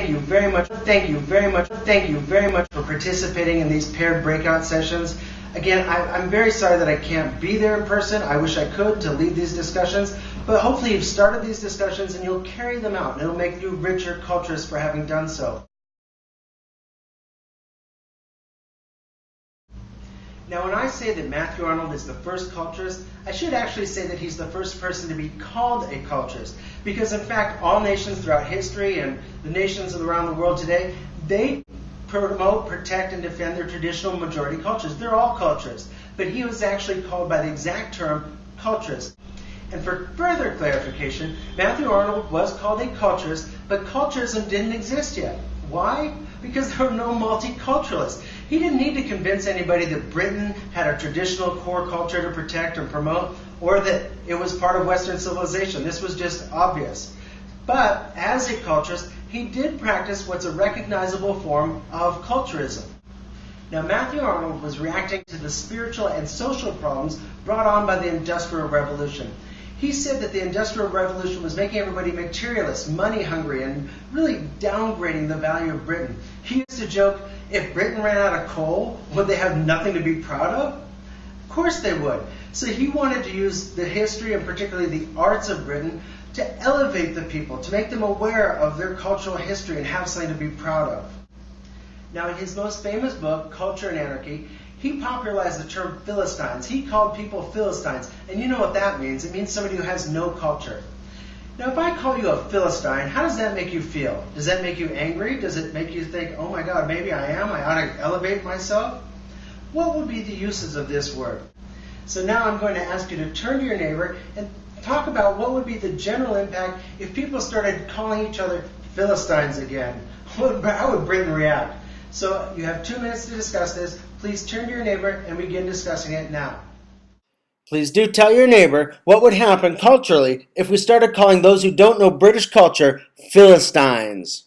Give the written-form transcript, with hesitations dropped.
thank you very much for participating in these paired breakout sessions. Again, I'm very sorry that I can't be there in person. I wish I could to lead these discussions, but hopefully you've started these discussions and you'll carry them out, and it'll make you richer culturists for having done so. Now, when I say that Matthew Arnold is the first culturist, I should actually say that he's the first person to be called a culturist. Because in fact, all nations throughout history and the nations around the world today, they promote, protect, and defend their traditional majority cultures. They're all culturists. But he was actually called by the exact term culturist. And for further clarification, Matthew Arnold was called a culturist, but culturism didn't exist yet. Why? Because there were no multiculturalists. He didn't need to convince anybody that Britain had a traditional core culture to protect and promote, or that it was part of Western civilization. This was just obvious. But as a culturist, he did practice what's a recognizable form of culturism. Now, Matthew Arnold was reacting to the spiritual and social problems brought on by the Industrial Revolution. He said that the Industrial Revolution was making everybody materialist, money-hungry, and really downgrading the value of Britain. He used to joke, if Britain ran out of coal, would they have nothing to be proud of? Of course they would. So he wanted to use the history, and particularly the arts of Britain, to elevate the people, to make them aware of their cultural history and have something to be proud of. Now, in his most famous book, Culture and Anarchy, he popularized the term Philistines. He called people Philistines. And you know what that means. It means somebody who has no culture. Now, if I call you a Philistine, how does that make you feel? Does that make you angry? Does it make you think, oh my God, maybe I ought to elevate myself? What would be the uses of this word? So now I'm going to ask you to turn to your neighbor and talk about what would be the general impact if people started calling each other Philistines again. How would Britain react? So you have 2 minutes to discuss this. Please turn to your neighbor and begin discussing it now. Please do tell your neighbor what would happen culturally if we started calling those who don't know British culture Philistines.